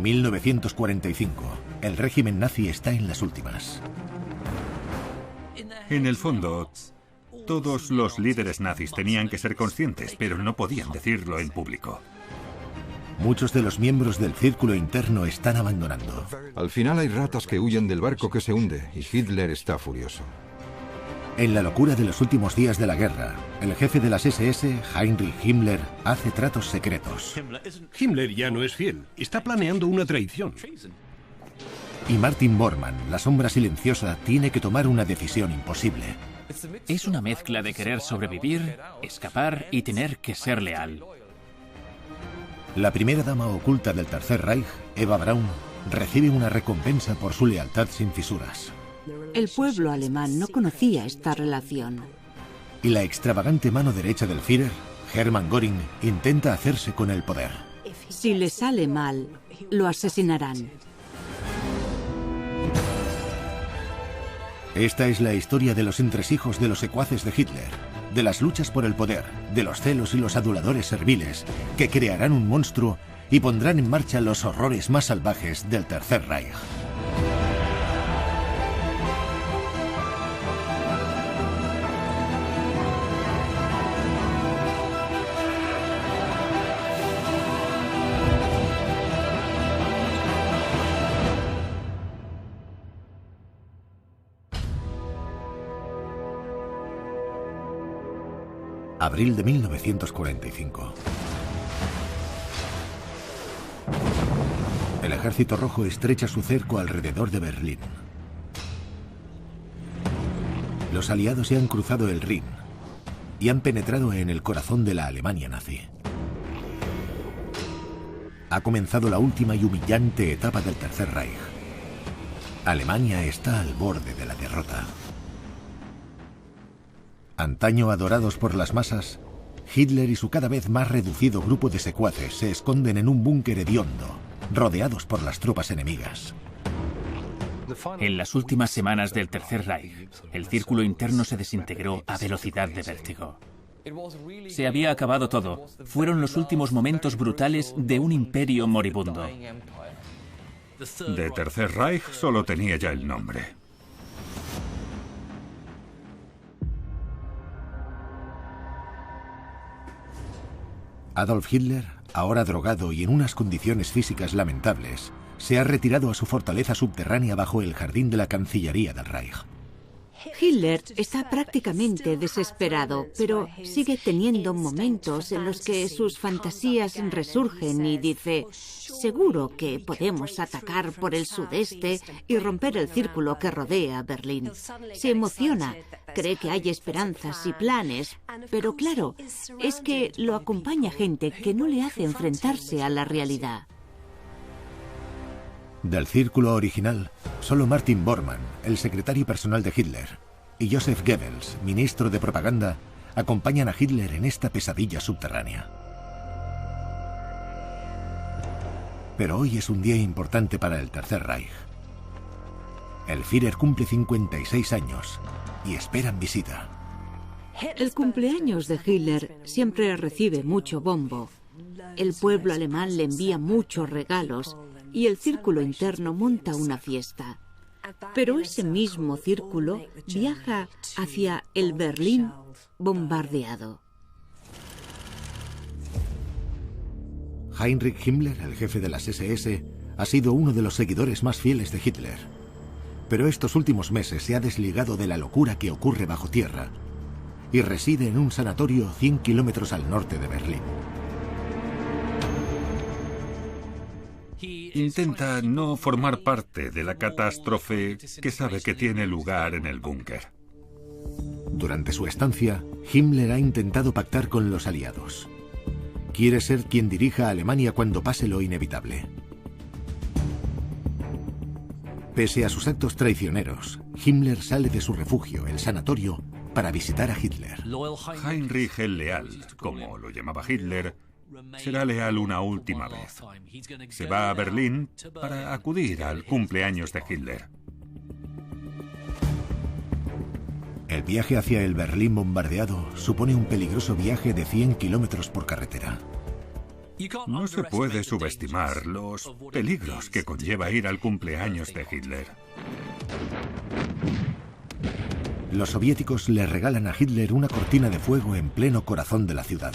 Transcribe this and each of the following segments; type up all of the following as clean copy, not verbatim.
1945. El régimen nazi está en las últimas. En el fondo, todos los líderes nazis tenían que ser conscientes, pero no podían decirlo en público. Muchos de los miembros del círculo interno están abandonando. Al final hay ratas que huyen del barco que se hunde y Hitler está furioso. En la locura de los últimos días de la guerra, el jefe de las SS, Heinrich Himmler, hace tratos secretos. Himmler ya no es fiel. Está planeando una traición. Y Martin Bormann, la sombra silenciosa, tiene que tomar una decisión imposible. Es una mezcla de querer sobrevivir, escapar y tener que ser leal. La primera dama oculta del Tercer Reich, Eva Braun, recibe una recompensa por su lealtad sin fisuras. El pueblo alemán no conocía esta relación. Y la extravagante mano derecha del Führer, Hermann Göring, intenta hacerse con el poder. Si le sale mal, lo asesinarán. Esta es la historia de los entresijos de los secuaces de Hitler, de las luchas por el poder, de los celos y los aduladores serviles, que crearán un monstruo y pondrán en marcha los horrores más salvajes del Tercer Reich. Abril de 1945. El Ejército Rojo estrecha su cerco alrededor de Berlín. Los aliados se han cruzado el Rin y han penetrado en el corazón de la Alemania nazi. Ha comenzado la última y humillante etapa del Tercer Reich. Alemania está al borde de la derrota. Antaño adorados por las masas, Hitler y su cada vez más reducido grupo de secuaces se esconden en un búnker hediondo, rodeados por las tropas enemigas. En las últimas semanas del Tercer Reich, el círculo interno se desintegró a velocidad de vértigo. Se había acabado todo. Fueron los últimos momentos brutales de un imperio moribundo. De Tercer Reich solo tenía ya el nombre. Adolf Hitler, ahora drogado y en unas condiciones físicas lamentables, se ha retirado a su fortaleza subterránea bajo el jardín de la Cancillería del Reich. Hitler está prácticamente desesperado, pero sigue teniendo momentos en los que sus fantasías resurgen y dice: seguro que podemos atacar por el sudeste y romper el círculo que rodea Berlín. Se emociona, cree que hay esperanzas y planes, pero claro, es que lo acompaña gente que no le hace enfrentarse a la realidad. Del círculo original, solo Martin Bormann, el secretario personal de Hitler, y Joseph Goebbels, ministro de propaganda, acompañan a Hitler en esta pesadilla subterránea. Pero hoy es un día importante para el Tercer Reich. El Führer cumple 56 años y esperan visita. El cumpleaños de Hitler siempre recibe mucho bombo. El pueblo alemán le envía muchos regalos y el círculo interno monta una fiesta. Pero ese mismo círculo viaja hacia el Berlín bombardeado. Heinrich Himmler, el jefe de las SS, ha sido uno de los seguidores más fieles de Hitler. Pero estos últimos meses se ha desligado de la locura que ocurre bajo tierra y reside en un sanatorio 100 kilómetros al norte de Berlín. Intenta no formar parte de la catástrofe que sabe que tiene lugar en el búnker. Durante su estancia, Himmler ha intentado pactar con los aliados. Quiere ser quien dirija a Alemania cuando pase lo inevitable. Pese a sus actos traicioneros, Himmler sale de su refugio, el sanatorio, para visitar a Hitler. Heinrich el Leal, como lo llamaba Hitler, será leal una última vez. Se va a Berlín para acudir al cumpleaños de Hitler. El viaje hacia el Berlín bombardeado supone un peligroso viaje de 100 kilómetros por carretera. No se puede subestimar los peligros que conlleva ir al cumpleaños de Hitler. Los soviéticos le regalan a Hitler una cortina de fuego en pleno corazón de la ciudad.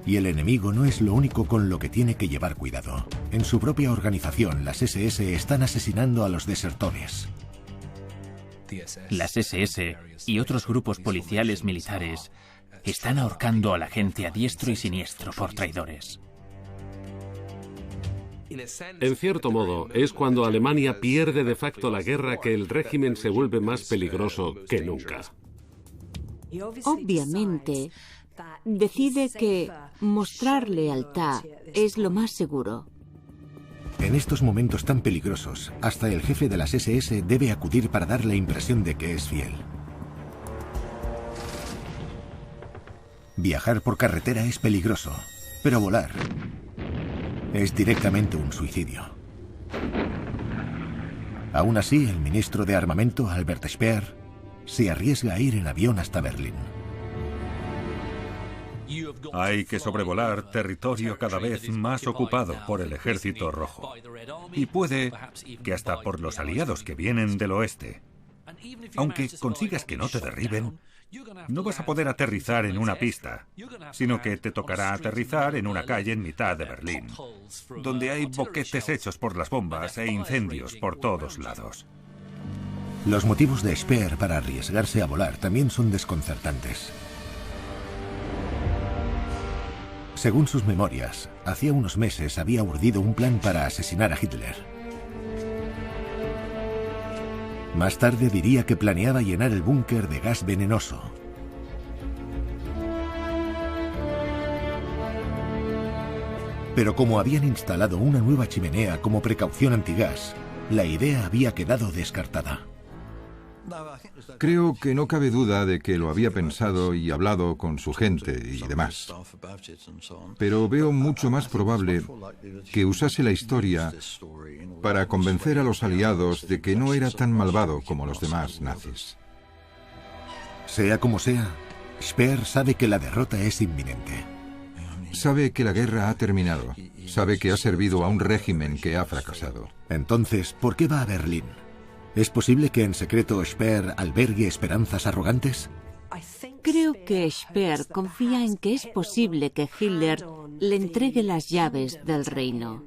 Y el enemigo no es lo único con lo que tiene que llevar cuidado. En su propia organización, las SS están asesinando a los desertores. Las SS y otros grupos policiales militares están ahorcando a la gente a diestro y siniestro por traidores. En cierto modo, es cuando Alemania pierde de facto la guerra que el régimen se vuelve más peligroso que nunca. Obviamente, decide que mostrar lealtad es lo más seguro. En estos momentos tan peligrosos, hasta el jefe de las SS debe acudir para dar la impresión de que es fiel. Viajar por carretera es peligroso, pero volar es directamente un suicidio. Aún así, el ministro de Armamento, Albert Speer, se arriesga a ir en avión hasta Berlín. Hay que sobrevolar territorio cada vez más ocupado por el Ejército Rojo. Y puede que hasta por los aliados que vienen del oeste. Aunque consigas que no te derriben, no vas a poder aterrizar en una pista, sino que te tocará aterrizar en una calle en mitad de Berlín, donde hay boquetes hechos por las bombas e incendios por todos lados. Los motivos de Speer para arriesgarse a volar también son desconcertantes. Según sus memorias, hacía unos meses había urdido un plan para asesinar a Hitler. Más tarde diría que planeaba llenar el búnker de gas venenoso. Pero como habían instalado una nueva chimenea como precaución antigas, la idea había quedado descartada. Creo que no cabe duda de que lo había pensado y hablado con su gente y demás. Pero veo mucho más probable que usase la historia para convencer a los aliados de que no era tan malvado como los demás nazis. Sea como sea, Speer sabe que la derrota es inminente. Sabe que la guerra ha terminado. Sabe que ha servido a un régimen que ha fracasado. Entonces, ¿por qué va a Berlín? ¿Es posible que en secreto Speer albergue esperanzas arrogantes? Creo que Speer confía en que es posible que Hitler le entregue las llaves del reino.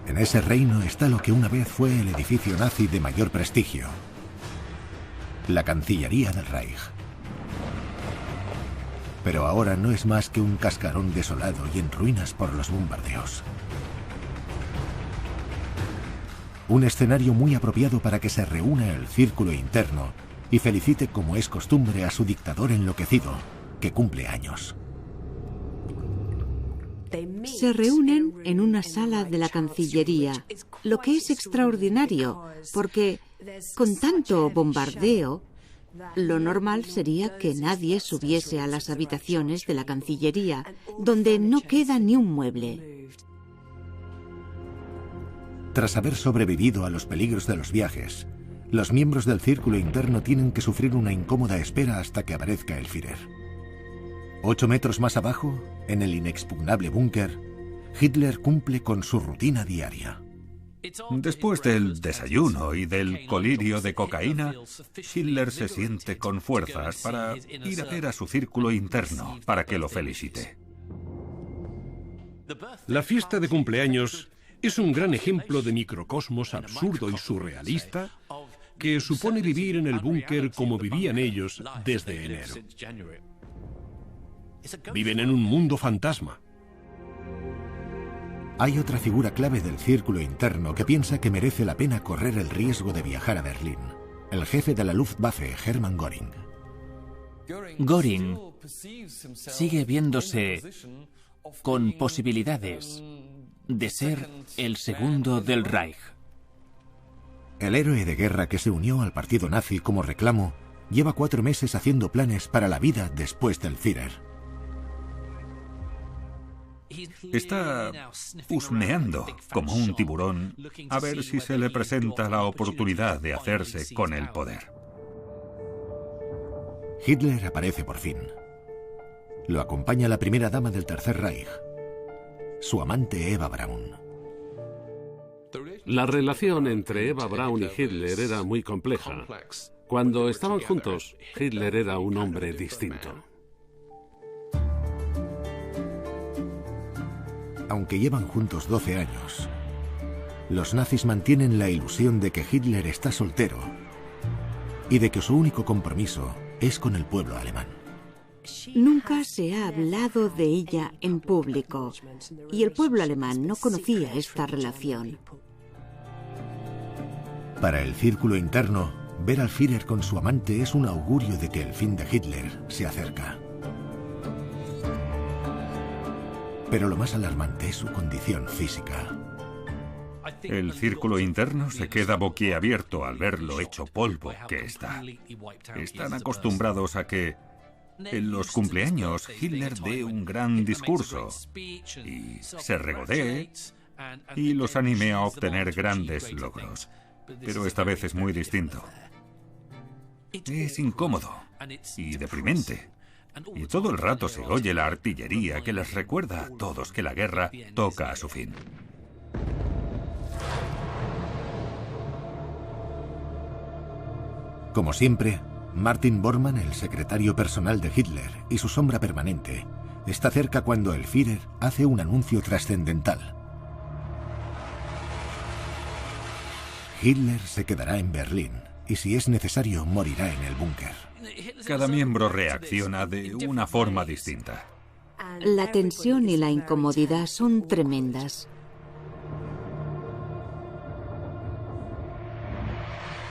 En ese reino está lo que una vez fue el edificio nazi de mayor prestigio: la Cancillería del Reich. Pero ahora no es más que un cascarón desolado y en ruinas por los bombardeos. Un escenario muy apropiado para que se reúna el círculo interno y felicite, como es costumbre, a su dictador enloquecido, que cumple años. Se reúnen en una sala de la Cancillería, lo que es extraordinario, porque con tanto bombardeo, lo normal sería que nadie subiese a las habitaciones de la Cancillería, donde no queda ni un mueble. Tras haber sobrevivido a los peligros de los viajes, los miembros del círculo interno tienen que sufrir una incómoda espera hasta que aparezca el Führer. 8 metros más abajo, en el inexpugnable búnker, Hitler cumple con su rutina diaria. Después del desayuno y del colirio de cocaína, Hitler se siente con fuerzas para ir a ver a su círculo interno para que lo felicite. La fiesta de cumpleaños es un gran ejemplo de microcosmos absurdo y surrealista que supone vivir en el búnker como vivían ellos desde enero. Viven en un mundo fantasma. Hay otra figura clave del círculo interno que piensa que merece la pena correr el riesgo de viajar a Berlín: el jefe de la Luftwaffe, Hermann Göring. Göring sigue viéndose con posibilidades de ser el segundo del Reich. El héroe de guerra que se unió al partido nazi como reclamo lleva 4 meses haciendo planes para la vida después del Führer. Está husmeando como un tiburón a ver si se le presenta la oportunidad de hacerse con el poder. Hitler aparece por fin. Lo acompaña la primera dama del Tercer Reich, su amante Eva Braun. La relación entre Eva Braun y Hitler era muy compleja. Cuando estaban juntos, Hitler era un hombre distinto. Aunque llevan juntos 12 años, los nazis mantienen la ilusión de que Hitler está soltero y de que su único compromiso es con el pueblo alemán. Nunca se ha hablado de ella en público y el pueblo alemán no conocía esta relación. Para el círculo interno, ver al Führer con su amante es un augurio de que el fin de Hitler se acerca. Pero lo más alarmante es su condición física. El círculo interno se queda boquiabierto al ver lo hecho polvo que está. Están acostumbrados a que en los cumpleaños Hitler dé un gran discurso y se regodee y los anime a obtener grandes logros. Pero esta vez es muy distinto. Es incómodo y deprimente. Y todo el rato se oye la artillería que les recuerda a todos que la guerra toca a su fin. Como siempre, Martin Bormann, el secretario personal de Hitler y su sombra permanente, está cerca cuando el Führer hace un anuncio trascendental. Hitler se quedará en Berlín y, si es necesario, morirá en el búnker. Cada miembro reacciona de una forma distinta. La tensión y la incomodidad son tremendas.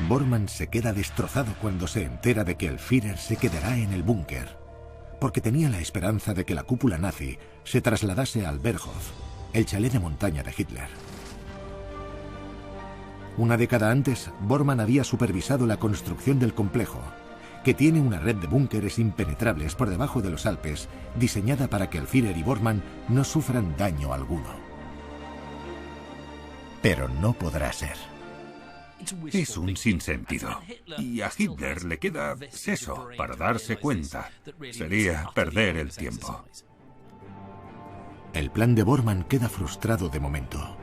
Bormann se queda destrozado cuando se entera de que el Führer se quedará en el búnker, porque tenía la esperanza de que la cúpula nazi se trasladase al Berghof, el chalet de montaña de Hitler. Una década antes, Bormann había supervisado la construcción del complejo, que tiene una red de búnkeres impenetrables por debajo de los Alpes, diseñada para que el Führer y Bormann no sufran daño alguno. Pero no podrá ser. Es un sinsentido. Y a Hitler le queda seso para darse cuenta. Sería perder el tiempo. El plan de Bormann queda frustrado de momento.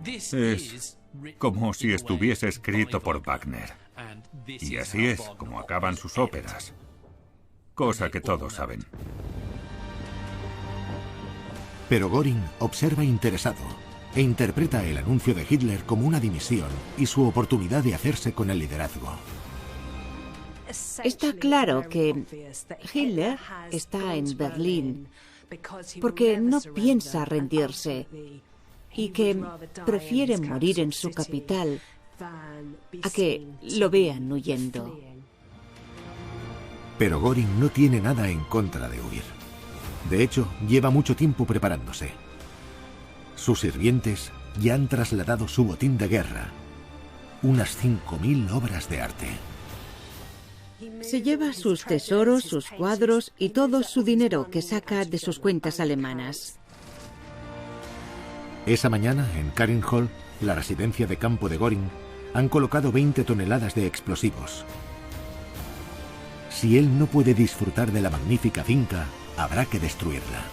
Es como si estuviese escrito por Wagner. Y así es como acaban sus óperas. Cosa que todos saben. Pero Göring observa interesado e interpreta el anuncio de Hitler como una dimisión y su oportunidad de hacerse con el liderazgo. Está claro que Hitler está en Berlín porque no piensa rendirse y que prefiere morir en su capital a que lo vean huyendo. Pero Göring no tiene nada en contra de huir. De hecho, lleva mucho tiempo preparándose. Sus sirvientes ya han trasladado su botín de guerra, unas 5.000 obras de arte. Se lleva sus tesoros, sus cuadros y todo su dinero que saca de sus cuentas alemanas. Esa mañana, en Karinhol, la residencia de campo de Göring, han colocado 20 toneladas de explosivos. Si él no puede disfrutar de la magnífica finca, habrá que destruirla.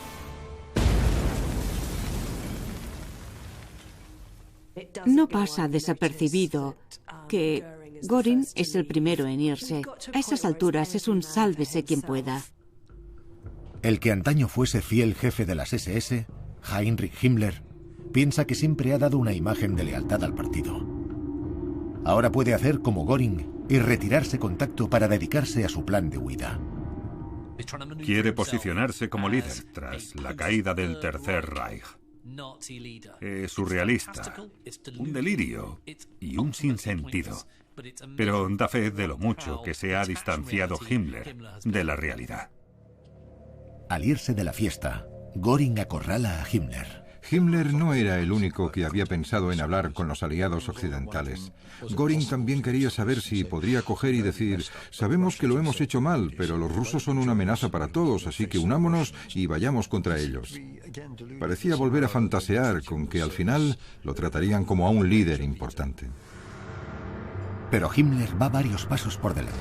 No pasa desapercibido que Göring es el primero en irse. A esas alturas es un sálvese quien pueda. El que antaño fuese fiel jefe de las SS, Heinrich Himmler, piensa que siempre ha dado una imagen de lealtad al partido. Ahora puede hacer como Göring y retirarse con tacto para dedicarse a su plan de huida. Quiere posicionarse como líder tras la caída del Tercer Reich. Es surrealista, un delirio y un sinsentido, pero da fe de lo mucho que se ha distanciado Himmler de la realidad. Al irse de la fiesta, Göring acorrala a Himmler. Himmler no era el único que había pensado en hablar con los aliados occidentales. Göring también quería saber si podría coger y decir: sabemos que lo hemos hecho mal, pero los rusos son una amenaza para todos, así que unámonos y vayamos contra ellos. Parecía volver a fantasear con que al final lo tratarían como a un líder importante. Pero Himmler va varios pasos por delante.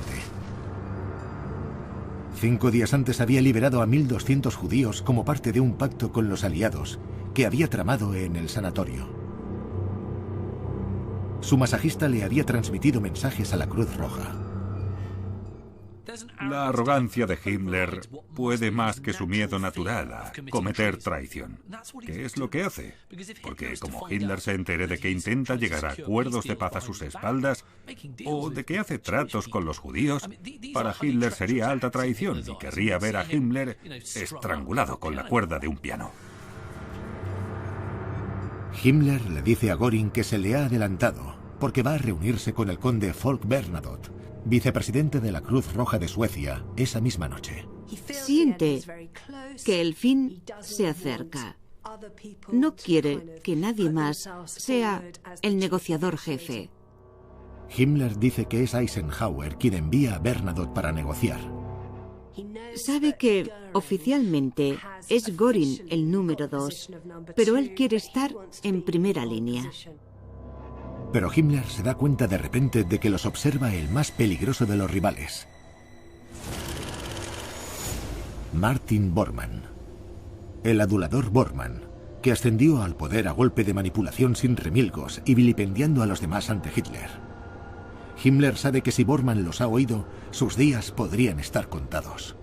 5 días antes había liberado a 1.200 judíos como parte de un pacto con los aliados que había tramado en el sanatorio. Su masajista le había transmitido mensajes a la Cruz Roja. La arrogancia de Himmler puede más que su miedo natural a cometer traición. ¿Qué es lo que hace? Porque como Hitler se entere de que intenta llegar a acuerdos de paz a sus espaldas o de que hace tratos con los judíos, para Hitler sería alta traición y querría ver a Himmler estrangulado con la cuerda de un piano. Himmler le dice a Göring que se le ha adelantado porque va a reunirse con el conde Folke Bernadotte, vicepresidente de la Cruz Roja de Suecia, esa misma noche. Siente que el fin se acerca. No quiere que nadie más sea el negociador jefe. Himmler dice que es Eisenhower quien envía a Bernadotte para negociar. Sabe que oficialmente es Göring el número 2, pero él quiere estar en primera línea. Pero Himmler se da cuenta de repente de que los observa el más peligroso de los rivales. Martin Bormann. El adulador Bormann, que ascendió al poder a golpe de manipulación sin remilgos y vilipendiando a los demás ante Hitler. Himmler sabe que si Bormann los ha oído, sus días podrían estar contados.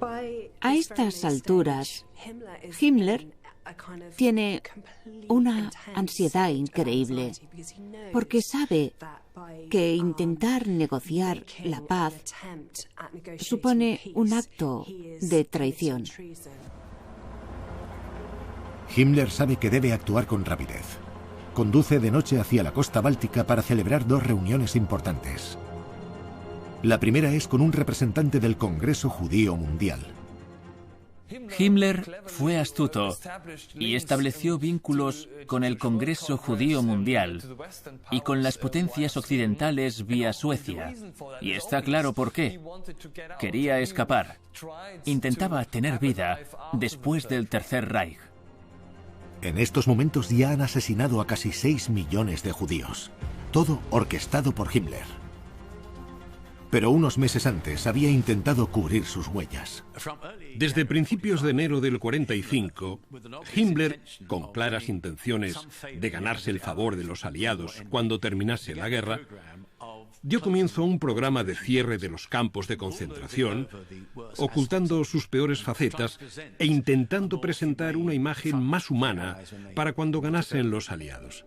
A estas alturas, Himmler tiene una ansiedad increíble, porque sabe que intentar negociar la paz supone un acto de traición. Himmler sabe que debe actuar con rapidez. Conduce de noche hacia la costa báltica para celebrar 2 reuniones importantes. La primera es con un representante del Congreso Judío Mundial. Himmler fue astuto y estableció vínculos con el Congreso Judío Mundial y con las potencias occidentales vía Suecia. Y está claro por qué. Quería escapar. Intentaba tener vida después del Tercer Reich. En estos momentos ya han asesinado a casi 6 millones de judíos. Todo orquestado por Himmler. Pero unos meses antes había intentado cubrir sus huellas. Desde principios de enero del 45, Himmler, con claras intenciones de ganarse el favor de los aliados cuando terminase la guerra, dio comienzo a un programa de cierre de los campos de concentración, ocultando sus peores facetas e intentando presentar una imagen más humana para cuando ganasen los aliados.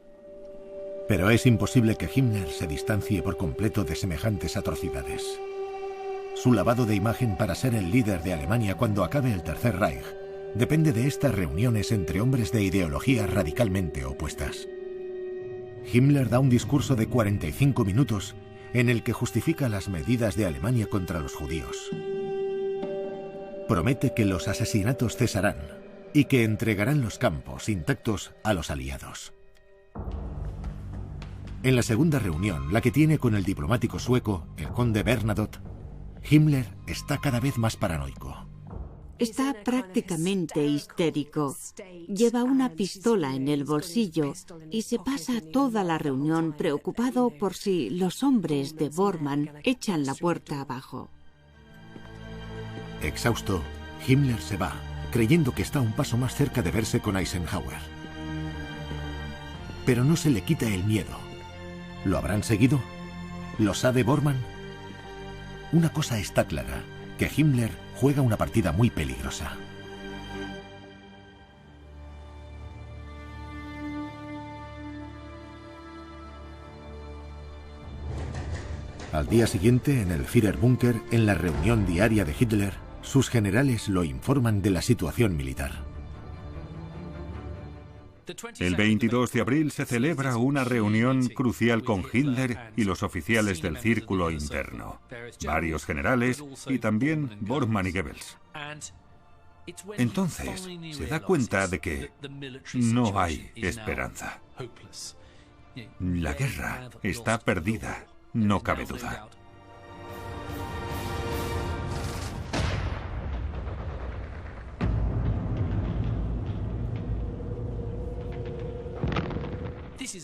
Pero es imposible que Himmler se distancie por completo de semejantes atrocidades. Su lavado de imagen para ser el líder de Alemania cuando acabe el Tercer Reich depende de estas reuniones entre hombres de ideologías radicalmente opuestas. Himmler da un discurso de 45 minutos en el que justifica las medidas de Alemania contra los judíos. Promete que los asesinatos cesarán y que entregarán los campos intactos a los aliados. En la segunda reunión, la que tiene con el diplomático sueco, el conde Bernadotte, Himmler está cada vez más paranoico. Está prácticamente histérico. Lleva una pistola en el bolsillo y se pasa toda la reunión preocupado por si los hombres de Bormann echan la puerta abajo. Exhausto, Himmler se va, creyendo que está un paso más cerca de verse con Eisenhower. Pero no se le quita el miedo. ¿Lo habrán seguido? ¿Lo sabe Bormann? Una cosa está clara, que Himmler juega una partida muy peligrosa. Al día siguiente, en el Führerbunker, en la reunión diaria de Hitler, sus generales lo informan de la situación militar. El 22 de abril se celebra una reunión crucial con Hitler y los oficiales del círculo interno, varios generales y también Bormann y Goebbels. Entonces se da cuenta de que no hay esperanza. La guerra está perdida, no cabe duda.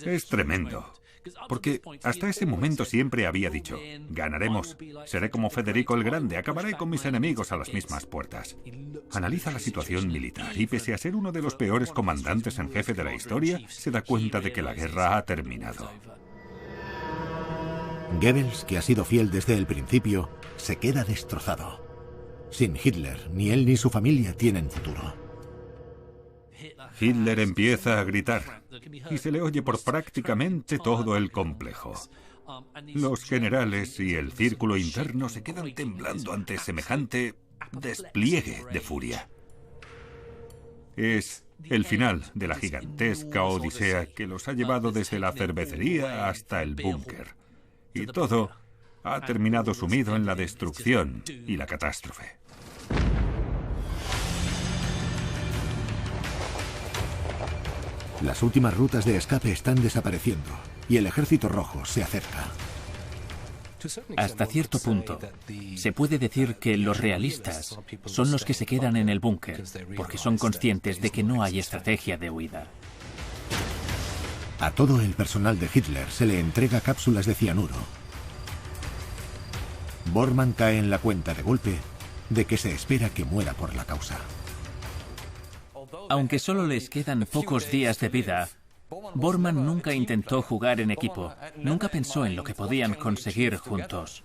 Es tremendo, porque hasta ese momento siempre había dicho, ganaremos, seré como Federico el Grande, acabaré con mis enemigos a las mismas puertas. Analiza la situación militar y pese a ser uno de los peores comandantes en jefe de la historia, se da cuenta de que la guerra ha terminado. Goebbels, que ha sido fiel desde el principio, se queda destrozado. Sin Hitler, ni él ni su familia tienen futuro. Hitler empieza a gritar y se le oye por prácticamente todo el complejo. Los generales y el círculo interno se quedan temblando ante semejante despliegue de furia. Es el final de la gigantesca odisea que los ha llevado desde la cervecería hasta el búnker. Y todo ha terminado sumido en la destrucción y la catástrofe. Las últimas rutas de escape están desapareciendo y el Ejército Rojo se acerca. Hasta cierto punto, se puede decir que los realistas son los que se quedan en el búnker, porque son conscientes de que no hay estrategia de huida. A todo el personal de Hitler se le entrega cápsulas de cianuro. Bormann cae en la cuenta de golpe de que se espera que muera por la causa. Aunque solo les quedan pocos días de vida, Bormann nunca intentó jugar en equipo, nunca pensó en lo que podían conseguir juntos.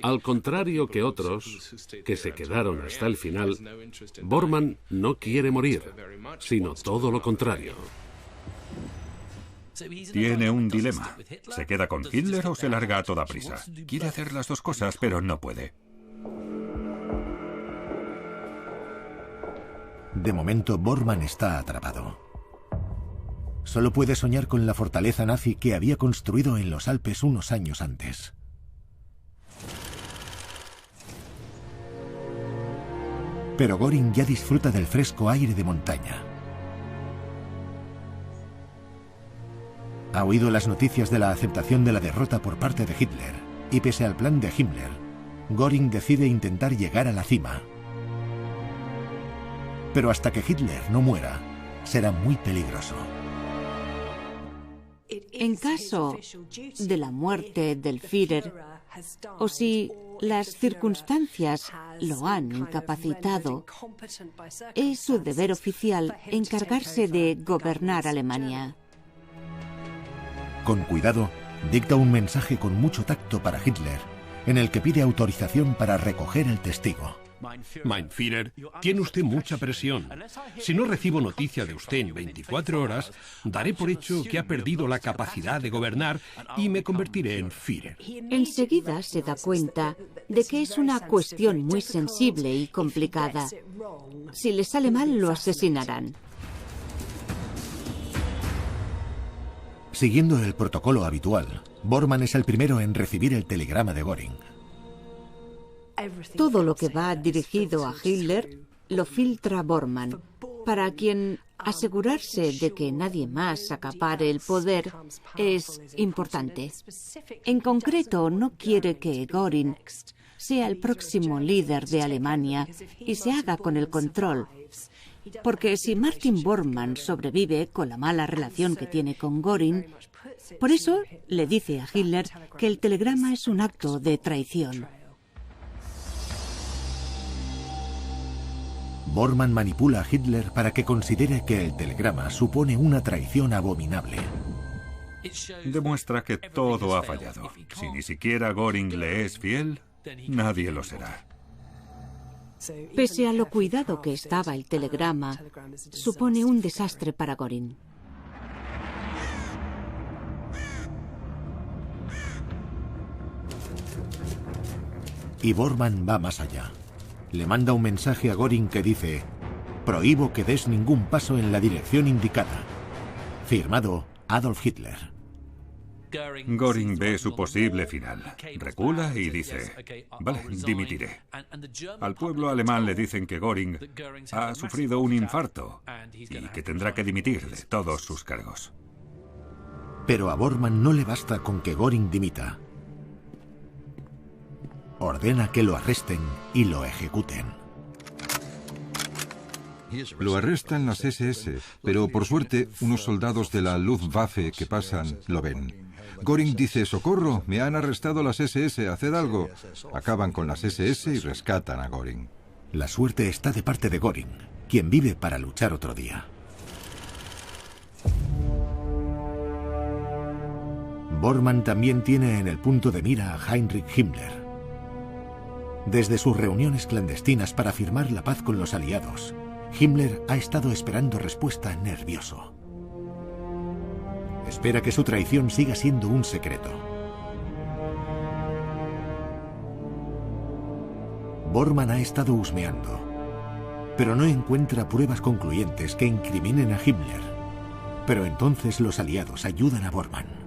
Al contrario que otros, que se quedaron hasta el final, Bormann no quiere morir, sino todo lo contrario. Tiene un dilema. ¿Se queda con Hitler o se larga a toda prisa? Quiere hacer las dos cosas, pero no puede. De momento, Bormann está atrapado. Solo puede soñar con la fortaleza nazi que había construido en los Alpes unos años antes. Pero Göring ya disfruta del fresco aire de montaña. Ha oído las noticias de la aceptación de la derrota por parte de Hitler, y pese al plan de Himmler, Göring decide intentar llegar a la cima. Pero hasta que Hitler no muera, será muy peligroso. En caso de la muerte del Führer, o si las circunstancias lo han incapacitado, es su deber oficial encargarse de gobernar Alemania. Con cuidado, dicta un mensaje con mucho tacto para Hitler, en el que pide autorización para recoger el testigo. Mein Führer, tiene usted mucha presión. Si no recibo noticia de usted en 24 horas, daré por hecho que ha perdido la capacidad de gobernar y me convertiré en Führer. Enseguida se da cuenta de que es una cuestión muy sensible y complicada. Si le sale mal, lo asesinarán. Siguiendo el protocolo habitual, Bormann es el primero en recibir el telegrama de Göring. Todo lo que va dirigido a Hitler lo filtra Bormann, para quien asegurarse de que nadie más acapare el poder es importante. En concreto, no quiere que Göring sea el próximo líder de Alemania y se haga con el control. Porque si Martin Bormann sobrevive con la mala relación que tiene con Göring, por eso le dice a Hitler que el telegrama es un acto de traición. Bormann manipula a Hitler para que considere que el telegrama supone una traición abominable. Demuestra que todo ha fallado. Si ni siquiera Göring le es fiel, nadie lo será. Pese a lo cuidado que estaba el telegrama, supone un desastre para Göring. Y Bormann va más allá. Le manda un mensaje a Göring que dice: prohíbo que des ningún paso en la dirección indicada. Firmado Adolf Hitler. Göring ve su posible final. Recula y dice, vale, dimitiré. Al pueblo alemán le dicen que Göring ha sufrido un infarto y que tendrá que dimitir de todos sus cargos. Pero a Bormann no le basta con que Göring dimita. Ordena que lo arresten y lo ejecuten. Lo arrestan las SS, pero por suerte unos soldados de la Luftwaffe que pasan lo ven. Göring dice, ¡socorro! Me han arrestado las SS, haced algo. Acaban con las SS y rescatan a Göring. La suerte está de parte de Göring, quien vive para luchar otro día. Bormann también tiene en el punto de mira a Heinrich Himmler. Desde sus reuniones clandestinas para firmar la paz con los aliados, Himmler ha estado esperando respuesta nervioso. Espera que su traición siga siendo un secreto. Bormann ha estado husmeando, pero no encuentra pruebas concluyentes que incriminen a Himmler. Pero entonces los aliados ayudan a Bormann.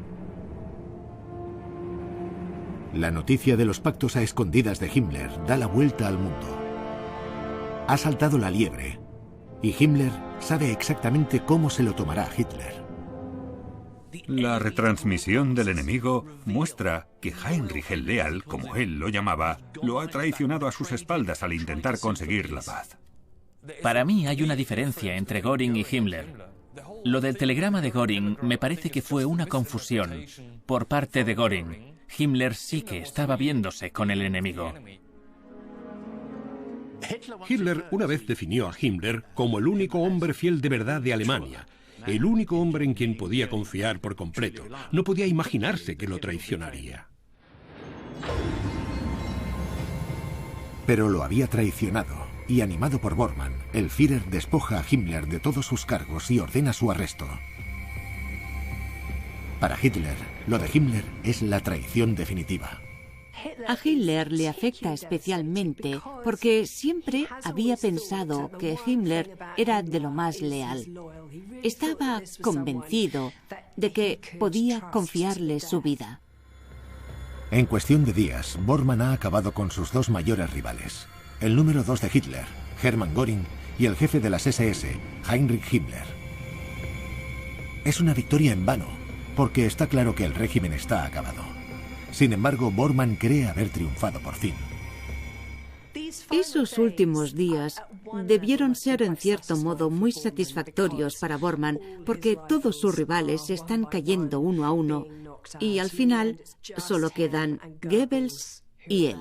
La noticia de los pactos a escondidas de Himmler da la vuelta al mundo. Ha saltado la liebre, y Himmler sabe exactamente cómo se lo tomará Hitler. La retransmisión del enemigo muestra que Heinrich el Leal, como él lo llamaba, lo ha traicionado a sus espaldas al intentar conseguir la paz. Para mí hay una diferencia entre Göring y Himmler. Lo del telegrama de Göring me parece que fue una confusión por parte de Göring. Himmler sí que estaba viéndose con el enemigo. Hitler una vez definió a Himmler como el único hombre fiel de verdad de Alemania, el único hombre en quien podía confiar por completo. No podía imaginarse que lo traicionaría. Pero lo había traicionado, y animado por Bormann, el Führer despoja a Himmler de todos sus cargos y ordena su arresto. Para Hitler, lo de Himmler es la traición definitiva. A Hitler le afecta especialmente porque siempre había pensado que Himmler era de lo más leal. Estaba convencido de que podía confiarle su vida. En cuestión de días, Bormann ha acabado con sus dos mayores rivales. El número 2 de Hitler, Hermann Göring, y el jefe de las SS, Heinrich Himmler. Es una victoria en vano, porque está claro que el régimen está acabado. Sin embargo, Bormann cree haber triunfado por fin. Esos últimos días debieron ser en cierto modo muy satisfactorios para Bormann, porque todos sus rivales están cayendo uno a uno y al final solo quedan Goebbels y él.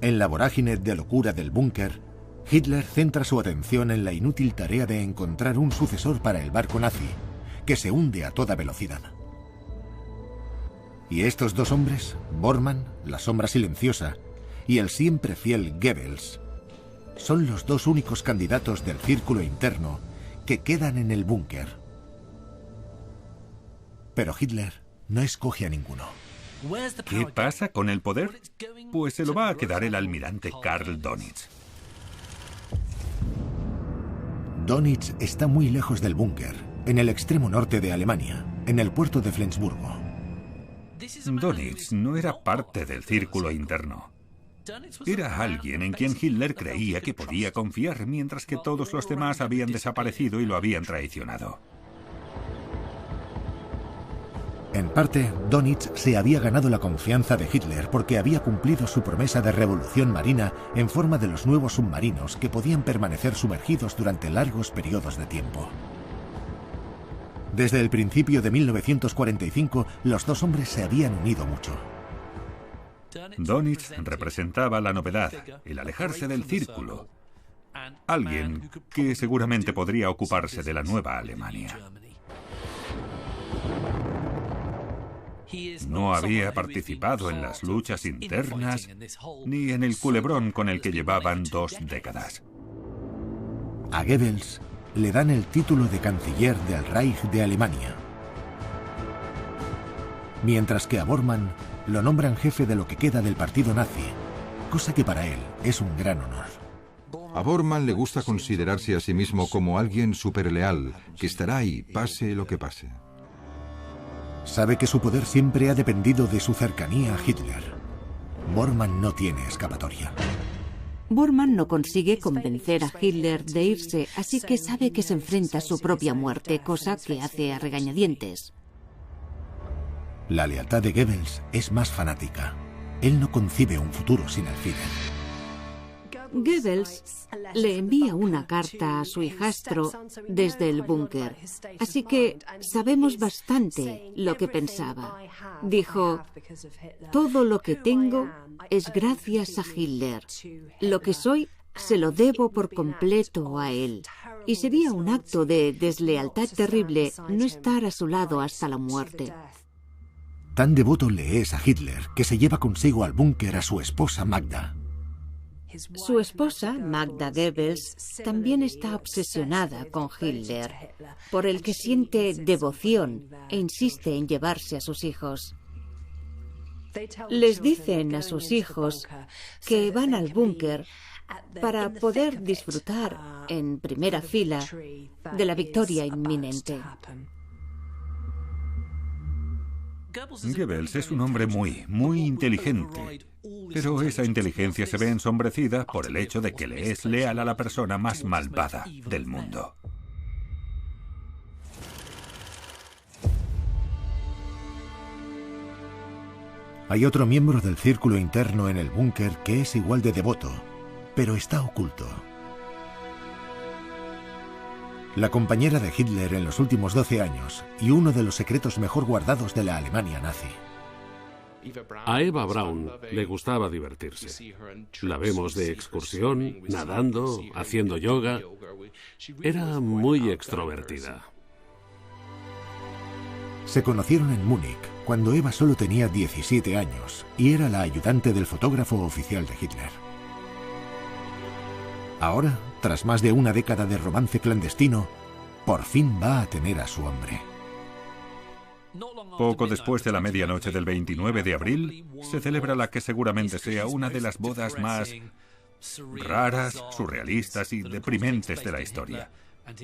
En la vorágine de locura del búnker, Hitler centra su atención en la inútil tarea de encontrar un sucesor para el barco nazi, que se hunde a toda velocidad. Y estos dos hombres, Bormann, la sombra silenciosa, y el siempre fiel Goebbels, son los dos únicos candidatos del círculo interno que quedan en el búnker. Pero Hitler no escoge a ninguno. ¿Qué pasa con el poder? Pues se lo va a quedar el almirante Karl Dönitz. Dönitz está muy lejos del búnker, en el extremo norte de Alemania, en el puerto de Flensburgo. Dönitz no era parte del círculo interno. Era alguien en quien Hitler creía que podía confiar, mientras que todos los demás habían desaparecido y lo habían traicionado. En parte, Dönitz se había ganado la confianza de Hitler porque había cumplido su promesa de revolución marina en forma de los nuevos submarinos que podían permanecer sumergidos durante largos periodos de tiempo. Desde el principio de 1945, los dos hombres se habían unido mucho. Dönitz representaba la novedad, el alejarse del círculo. Alguien que seguramente podría ocuparse de la nueva Alemania. No había participado en las luchas internas ni en el culebrón con el que llevaban 2 décadas. A Goebbels le dan el título de canciller del Reich de Alemania, mientras que a Bormann lo nombran jefe de lo que queda del partido nazi, cosa que para él es un gran honor. A Bormann le gusta considerarse a sí mismo como alguien superleal, que estará ahí, pase lo que pase. Sabe que su poder siempre ha dependido de su cercanía a Hitler. Bormann no tiene escapatoria. Bormann no consigue convencer a Hitler de irse, así que sabe que se enfrenta a su propia muerte, cosa que hace a regañadientes. La lealtad de Goebbels es más fanática. Él no concibe un futuro sin el Führer. Goebbels le envía una carta a su hijastro desde el búnker, así que sabemos bastante lo que pensaba. Dijo: todo lo que tengo es gracias a Hitler. Lo que soy se lo debo por completo a él. Y sería un acto de deslealtad terrible no estar a su lado hasta la muerte. Tan devoto le es a Hitler que se lleva consigo al búnker a su esposa Magda. Su esposa, Magda Goebbels, también está obsesionada con Hitler, por el que siente devoción e insiste en llevarse a sus hijos. Les dicen a sus hijos que van al búnker para poder disfrutar en primera fila de la victoria inminente. Goebbels es un hombre muy inteligente, pero esa inteligencia se ve ensombrecida por el hecho de que le es leal a la persona más malvada del mundo. Hay otro miembro del círculo interno en el búnker que es igual de devoto, pero está oculto. La compañera de Hitler en los últimos 12 años y uno de los secretos mejor guardados de la Alemania nazi. A Eva Braun le gustaba divertirse. La vemos de excursión, nadando, haciendo yoga. Era muy extrovertida. Se conocieron en Múnich cuando Eva solo tenía 17 años y era la ayudante del fotógrafo oficial de Hitler. Ahora, tras más de una década de romance clandestino, por fin va a tener a su hombre. Poco después de la medianoche del 29 de abril, se celebra la que seguramente sea una de las bodas más raras, surrealistas y deprimentes de la historia.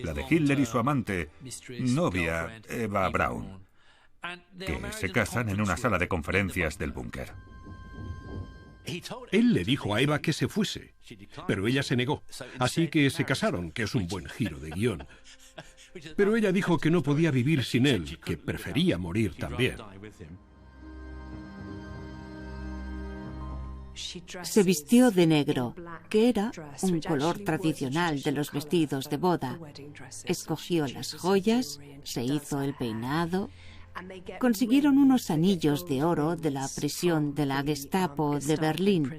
La de Hitler y su amante, novia, Eva Braun, que se casan en una sala de conferencias del búnker. Él le dijo a Eva que se fuese, pero ella se negó, así que se casaron, que es un buen giro de guión. Pero ella dijo que no podía vivir sin él, que prefería morir también. Se vistió de negro, que era un color tradicional de los vestidos de boda. Escogió las joyas, se hizo el peinado. Consiguieron unos anillos de oro de la prisión de la Gestapo de Berlín,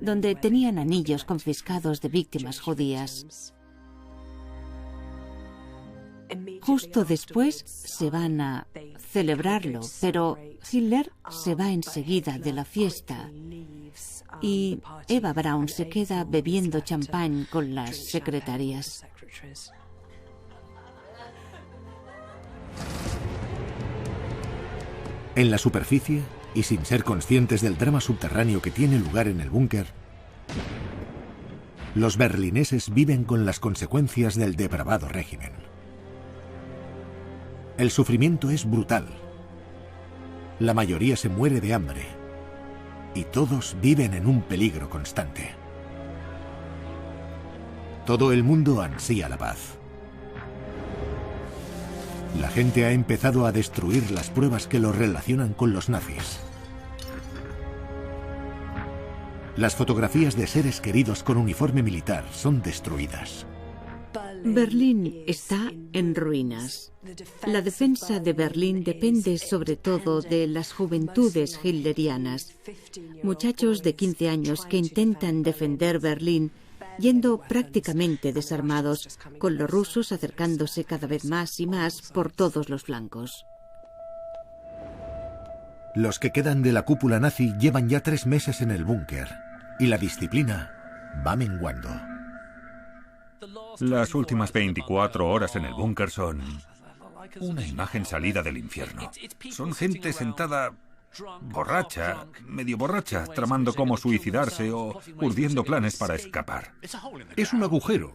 donde tenían anillos confiscados de víctimas judías. Justo después se van a celebrarlo, pero Hitler se va enseguida de la fiesta y Eva Braun se queda bebiendo champán con las secretarias. En la superficie, y sin ser conscientes del drama subterráneo que tiene lugar en el búnker, los berlineses viven con las consecuencias del depravado régimen. El sufrimiento es brutal. La mayoría se muere de hambre. Y todos viven en un peligro constante. Todo el mundo ansía la paz. La gente ha empezado a destruir las pruebas que los relacionan con los nazis. Las fotografías de seres queridos con uniforme militar son destruidas. Berlín está en ruinas. La defensa de Berlín depende sobre todo de las juventudes hitlerianas, muchachos de 15 años que intentan defender Berlín yendo prácticamente desarmados, con los rusos acercándose cada vez más y más por todos los flancos. Los que quedan de la cúpula nazi llevan ya 3 meses en el búnker y la disciplina va menguando. Las últimas 24 horas en el búnker son una imagen salida del infierno. Son gente sentada borracha, medio borracha, tramando cómo suicidarse o urdiendo planes para escapar. Es un agujero.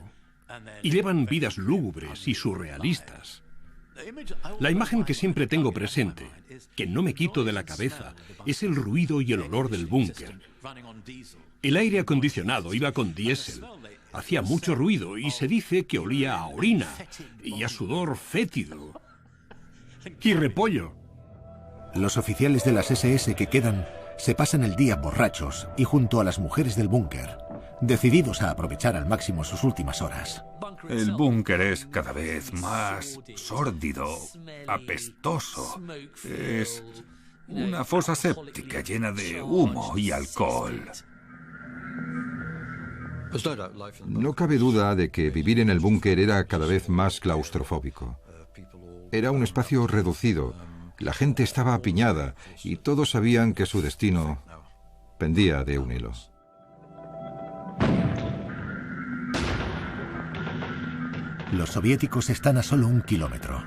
Y llevan vidas lúgubres y surrealistas. La imagen que siempre tengo presente, que no me quito de la cabeza, es el ruido y el olor del búnker. El aire acondicionado iba con diésel. Hacía mucho ruido y se dice que olía a orina y a sudor fétido. Y repollo. Los oficiales de las SS que quedan se pasan el día borrachos y junto a las mujeres del búnker, decididos a aprovechar al máximo sus últimas horas. El búnker es cada vez más sórdido, apestoso. Es una fosa séptica llena de humo y alcohol. No cabe duda de que vivir en el búnker era cada vez más claustrofóbico. Era un espacio reducido, la gente estaba apiñada y todos sabían que su destino pendía de un hilo. Los soviéticos están a solo 1 kilómetro.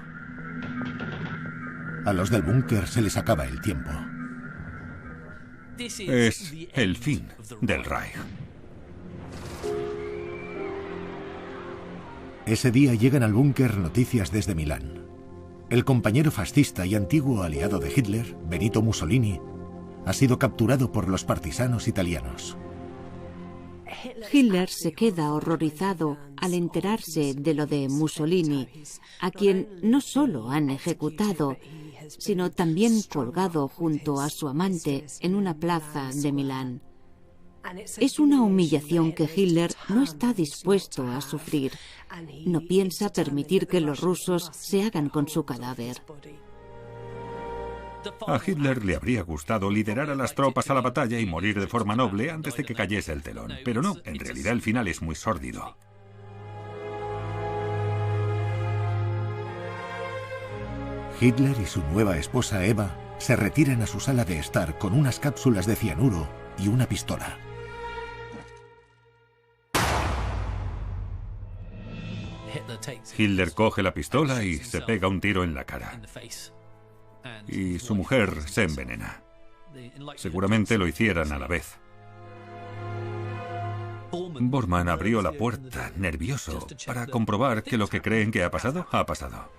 A los del búnker se les acaba el tiempo. Es el fin del Reich. Ese día llegan al búnker noticias desde Milán. El compañero fascista y antiguo aliado de Hitler, Benito Mussolini, ha sido capturado por los partisanos italianos. Hitler se queda horrorizado al enterarse de lo de Mussolini, a quien no solo han ejecutado, sino también colgado junto a su amante en una plaza de Milán. Es una humillación que Hitler no está dispuesto a sufrir. No piensa permitir que los rusos se hagan con su cadáver. A Hitler le habría gustado liderar a las tropas a la batalla y morir de forma noble antes de que cayese el telón. Pero no, en realidad el final es muy sórdido. Hitler y su nueva esposa Eva se retiran a su sala de estar con unas cápsulas de cianuro y una pistola. Hitler coge la pistola y se pega un tiro en la cara. Y su mujer se envenena. Seguramente lo hicieran a la vez. Bormann abrió la puerta, nervioso, para comprobar que lo que creen que ha pasado, ha pasado.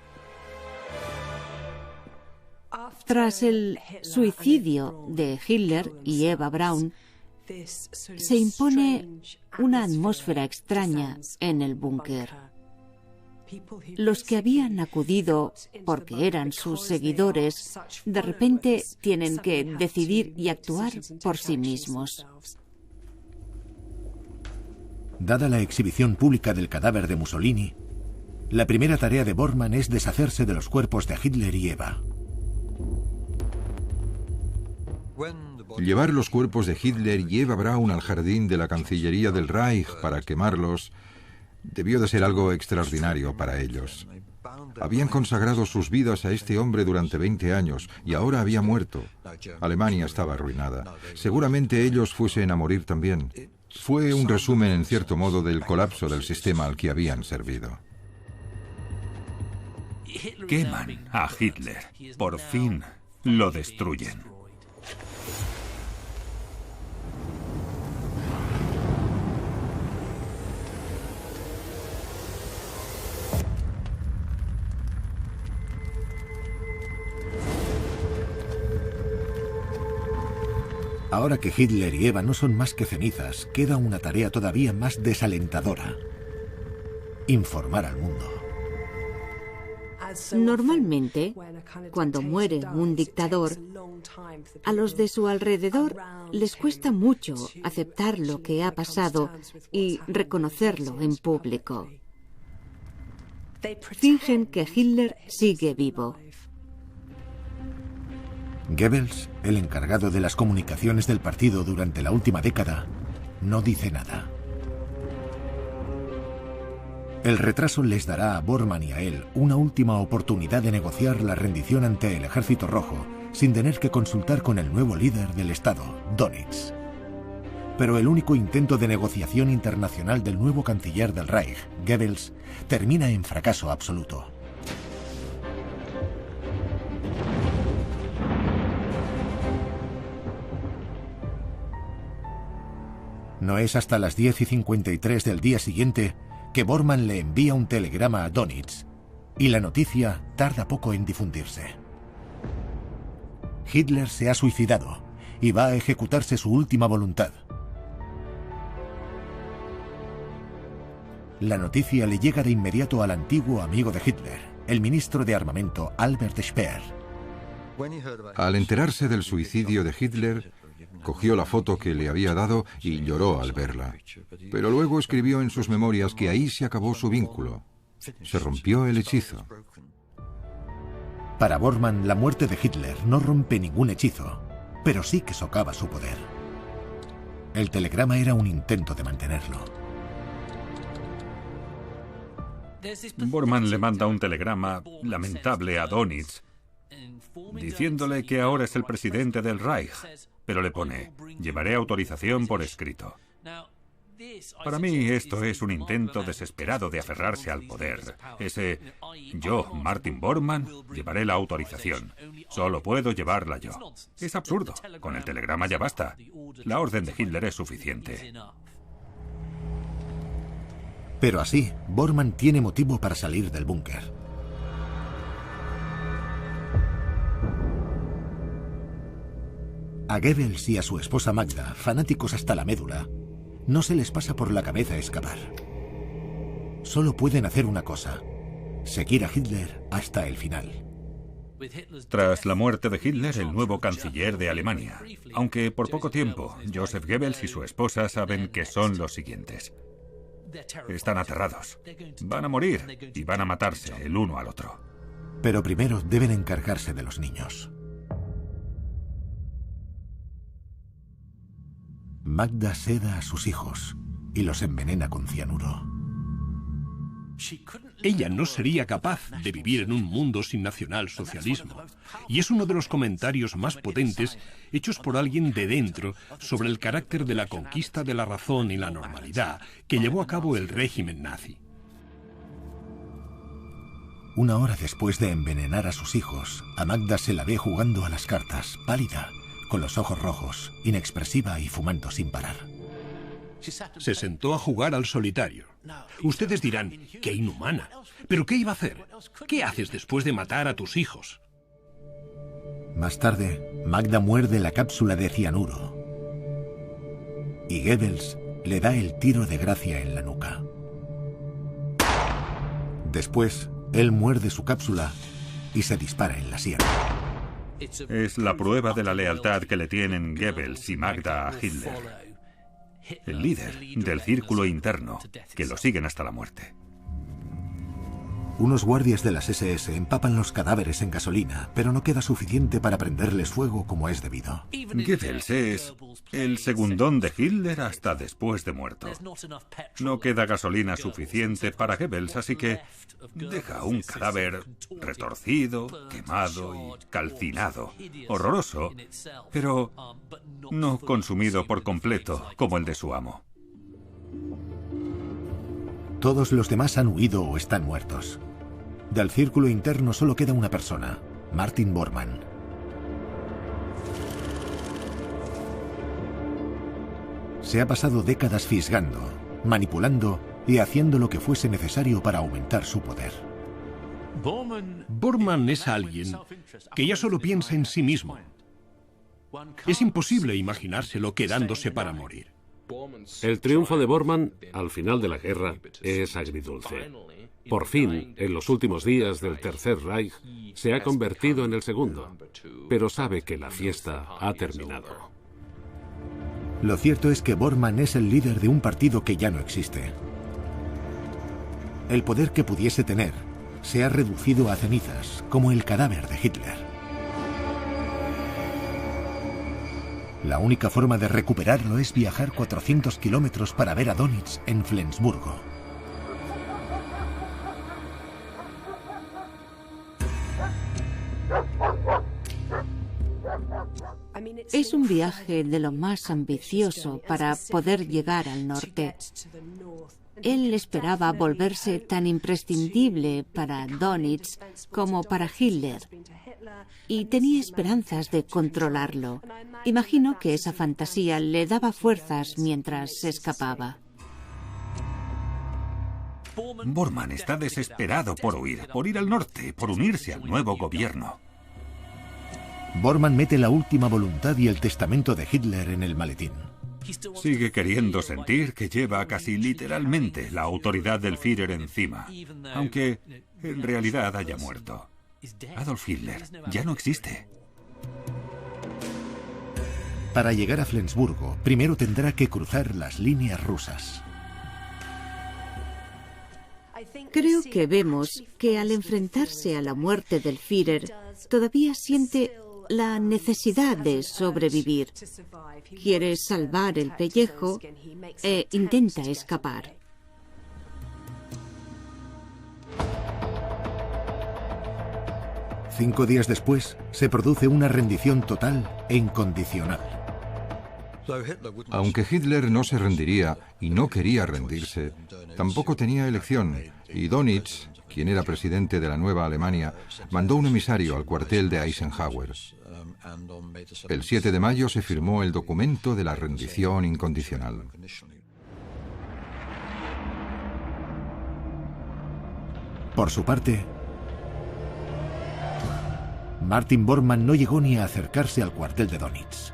Tras el suicidio de Hitler y Eva Braun, se impone una atmósfera extraña en el búnker. Los que habían acudido porque eran sus seguidores, de repente tienen que decidir y actuar por sí mismos. Dada la exhibición pública del cadáver de Mussolini, la primera tarea de Bormann es deshacerse de los cuerpos de Hitler y Eva. Llevar los cuerpos de Hitler y Eva Braun al jardín de la Cancillería del Reich para quemarlos debió de ser algo extraordinario para ellos. Habían consagrado sus vidas a este hombre durante 20 años y ahora había muerto. Alemania estaba arruinada. Seguramente ellos fuesen a morir también. Fue un resumen, en cierto modo, del colapso del sistema al que habían servido. Queman a Hitler. Por fin lo destruyen. Ahora que Hitler y Eva no son más que cenizas, queda una tarea todavía más desalentadora: informar al mundo. Normalmente, cuando muere un dictador, a los de su alrededor les cuesta mucho aceptar lo que ha pasado y reconocerlo en público. Fingen que Hitler sigue vivo. Goebbels, el encargado de las comunicaciones del partido durante la última década, no dice nada. El retraso les dará a Bormann y a él una última oportunidad de negociar la rendición ante el Ejército Rojo sin tener que consultar con el nuevo líder del Estado, Dönitz. Pero el único intento de negociación internacional del nuevo canciller del Reich, Goebbels, termina en fracaso absoluto. No es hasta las 10:53 del día siguiente que Bormann le envía un telegrama a Dönitz, Y la noticia tarda poco en difundirse. Hitler se ha suicidado y va a ejecutarse su última voluntad. La noticia le llega de inmediato al antiguo amigo de Hitler, el ministro de Armamento Albert Speer. Al enterarse del suicidio de Hitler, cogió la foto que le había dado y lloró al verla. Pero luego escribió en sus memorias que ahí se acabó su vínculo. Se rompió el hechizo. Para Bormann, la muerte de Hitler no rompe ningún hechizo, pero sí que socava su poder. El telegrama era un intento de mantenerlo. Bormann le manda un telegrama lamentable a Dönitz, diciéndole que ahora es el presidente del Reich, pero le pone: llevaré autorización por escrito. Para mí esto es un intento desesperado de aferrarse al poder. Yo, Martin Bormann, llevaré la autorización. Solo puedo llevarla yo. Es absurdo. Con el telegrama ya basta. La orden de Hitler es suficiente. Pero así, Bormann tiene motivo para salir del búnker. A Goebbels y a su esposa Magda, fanáticos hasta la médula, no se les pasa por la cabeza escapar. Solo pueden hacer una cosa: seguir a Hitler hasta el final. Tras la muerte de Hitler, el nuevo canciller de Alemania, aunque por poco tiempo, Joseph Goebbels y su esposa saben que son los siguientes. Están aterrados. Van a morir y van a matarse el uno al otro. Pero primero deben encargarse de los niños. Magda seda a sus hijos y los envenena con cianuro. Ella no sería capaz de vivir en un mundo sin nacionalsocialismo. Y es uno de los comentarios más potentes hechos por alguien de dentro sobre el carácter de la conquista de la razón y la normalidad que llevó a cabo el régimen nazi. Una hora después de envenenar a sus hijos, a Magda se la ve jugando a las cartas, pálida, con los ojos rojos, inexpresiva y fumando sin parar. Se sentó a jugar al solitario. Ustedes dirán, ¡qué inhumana! ¿Pero qué iba a hacer? ¿Qué haces después de matar a tus hijos? Más tarde, Magda muerde la cápsula de cianuro. Y Goebbels le da el tiro de gracia en la nuca. Después, él muerde su cápsula y se dispara en la sien. Es la prueba de la lealtad que le tienen Goebbels y Magda a Hitler, el líder del círculo interno, que lo siguen hasta la muerte. Unos guardias de las SS empapan los cadáveres en gasolina, pero no queda suficiente para prenderles fuego como es debido. Goebbels es el segundón de Hitler hasta después de muerto. No queda gasolina suficiente para Goebbels, así que deja un cadáver retorcido, quemado y calcinado. Horroroso, pero no consumido por completo como el de su amo. Todos los demás han huido o están muertos. Del círculo interno solo queda una persona, Martin Bormann. Se ha pasado décadas fisgando, manipulando y haciendo lo que fuese necesario para aumentar su poder. Bormann es alguien que ya solo piensa en sí mismo. Es imposible imaginárselo quedándose para morir. El triunfo de Bormann al final de la guerra es agridulce. Por fin, en los últimos días del Tercer Reich, se ha convertido en el segundo, pero sabe que la fiesta ha terminado. Lo cierto es que Bormann es el líder de un partido que ya no existe. El poder que pudiese tener se ha reducido a cenizas, como el cadáver de Hitler. La única forma de recuperarlo es viajar 400 kilómetros para ver a Dönitz en Flensburgo. Es un viaje de lo más ambicioso para poder llegar al norte. Él esperaba volverse tan imprescindible para Dönitz como para Hitler y tenía esperanzas de controlarlo. Imagino que esa fantasía le daba fuerzas mientras se escapaba. Bormann está desesperado por huir, por ir al norte, por unirse al nuevo gobierno. Bormann mete la última voluntad y el testamento de Hitler en el maletín. Sigue queriendo sentir que lleva casi literalmente la autoridad del Führer encima, aunque en realidad haya muerto. Adolf Hitler ya no existe. Para llegar a Flensburgo, primero tendrá que cruzar las líneas rusas. Creo que vemos que al enfrentarse a la muerte del Führer, todavía siente la necesidad de sobrevivir. Quiere salvar el pellejo e intenta escapar. Cinco días después, se produce una rendición total e incondicional. Aunque Hitler no se rendiría y no quería rendirse, tampoco tenía elección, y Dönitz, quien era presidente de la Nueva Alemania, mandó un emisario al cuartel de Eisenhower. El 7 de mayo se firmó el documento de la rendición incondicional. Por su parte, Martin Bormann no llegó ni a acercarse al cuartel de Dönitz.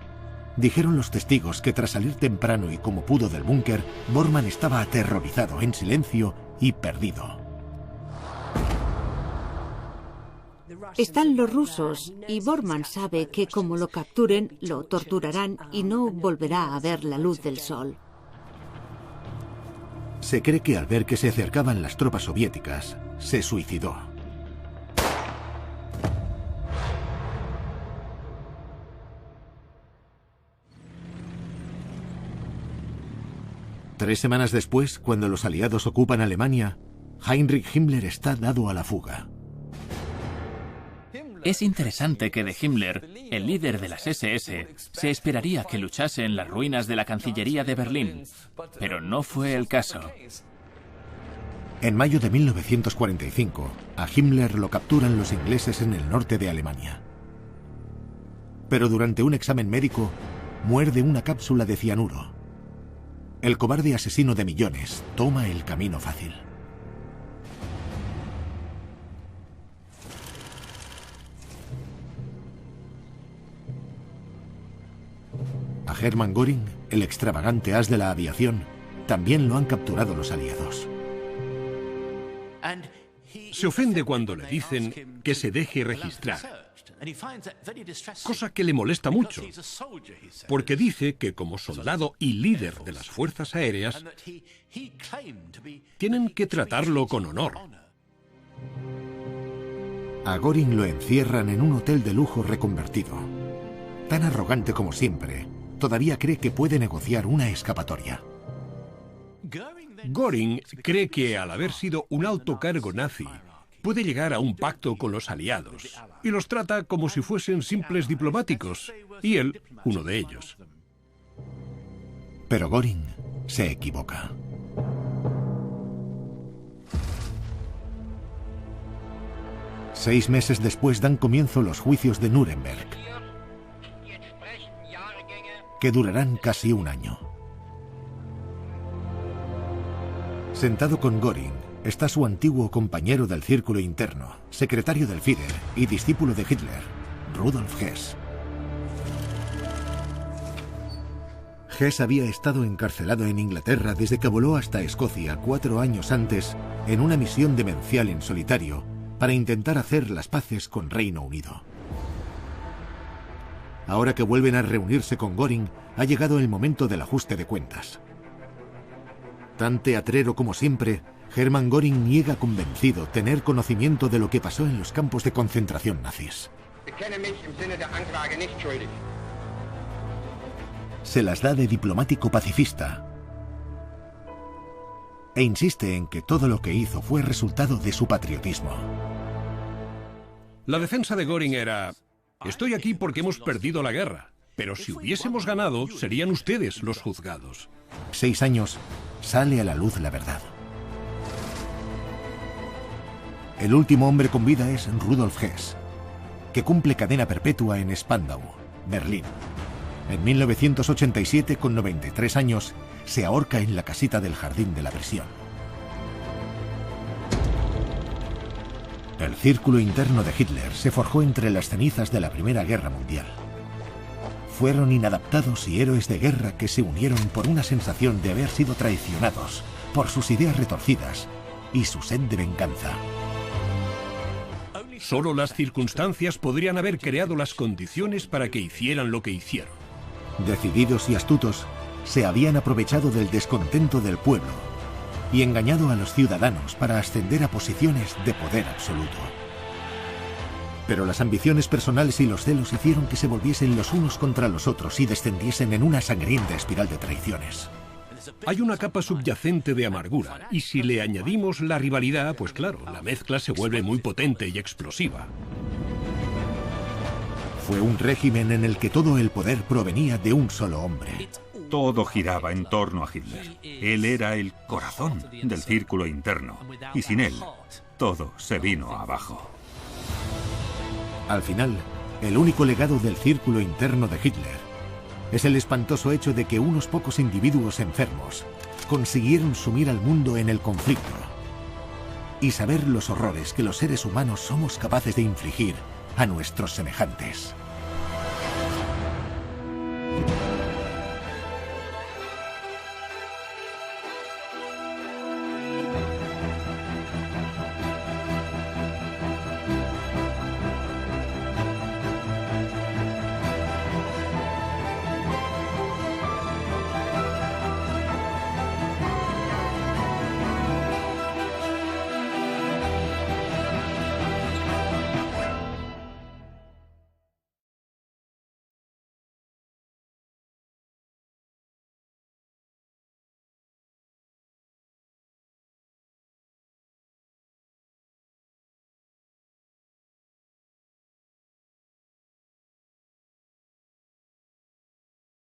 Dijeron los testigos que tras salir temprano y como pudo del búnker, Bormann estaba aterrorizado, en silencio y perdido. Están los rusos y Bormann sabe que como lo capturen, lo torturarán y no volverá a ver la luz del sol. Se cree que al ver que se acercaban las tropas soviéticas, se suicidó. Tres semanas después, cuando los aliados ocupan Alemania, Heinrich Himmler está dado a la fuga. Es interesante que de Himmler, el líder de las SS, se esperaría que luchase en las ruinas de la Cancillería de Berlín, pero no fue el caso. En mayo de 1945, a Himmler lo capturan los ingleses en el norte de Alemania. Pero durante un examen médico, muerde una cápsula de cianuro. El cobarde asesino de millones toma el camino fácil. A Hermann Göring, el extravagante as de la aviación, también lo han capturado los aliados. Se ofende cuando le dicen que se deje registrar, cosa que le molesta mucho, porque dice que como soldado y líder de las fuerzas aéreas, tienen que tratarlo con honor. A Göring lo encierran en un hotel de lujo reconvertido. Tan arrogante como siempre, todavía cree que puede negociar una escapatoria. Göring cree que al haber sido un alto cargo nazi, puede llegar a un pacto con los aliados y los trata como si fuesen simples diplomáticos, y él, uno de ellos. Pero Göring se equivoca. Seis meses después dan comienzo los juicios de Nuremberg, que durarán casi un año. Sentado con Göring está su antiguo compañero del círculo interno, secretario del Führer y discípulo de Hitler, Rudolf Hess. Hess había estado encarcelado en Inglaterra desde que voló hasta Escocia 4 años antes en una misión demencial en solitario para intentar hacer las paces con Reino Unido. Ahora que vuelven a reunirse con Göring, ha llegado el momento del ajuste de cuentas. Tan teatrero como siempre, Hermann Göring niega convencido tener conocimiento de lo que pasó en los campos de concentración nazis. Se las da de diplomático pacifista e insiste en que todo lo que hizo fue resultado de su patriotismo. La defensa de Göring era: estoy aquí porque hemos perdido la guerra, pero si hubiésemos ganado, serían ustedes los juzgados. 6 años, sale a la luz la verdad. El último hombre con vida es Rudolf Hess, que cumple cadena perpetua en Spandau, Berlín. En 1987, con 93 años, se ahorca en la casita del jardín de la prisión. El círculo interno de Hitler se forjó entre las cenizas de la Primera Guerra Mundial. Fueron inadaptados y héroes de guerra que se unieron por una sensación de haber sido traicionados, por sus ideas retorcidas y su sed de venganza. Solo las circunstancias podrían haber creado las condiciones para que hicieran lo que hicieron. Decididos y astutos, se habían aprovechado del descontento del pueblo y engañado a los ciudadanos para ascender a posiciones de poder absoluto. Pero las ambiciones personales y los celos hicieron que se volviesen los unos contra los otros y descendiesen en una sangrienta espiral de traiciones. Hay una capa subyacente de amargura, y si le añadimos la rivalidad, pues claro, la mezcla se vuelve muy potente y explosiva. Fue un régimen en el que todo el poder provenía de un solo hombre. Todo giraba en torno a Hitler. Él era el corazón del círculo interno, y sin él, todo se vino abajo. Al final, el único legado del círculo interno de Hitler es el espantoso hecho de que unos pocos individuos enfermos consiguieron sumir al mundo en el conflicto y saber los horrores que los seres humanos somos capaces de infligir a nuestros semejantes.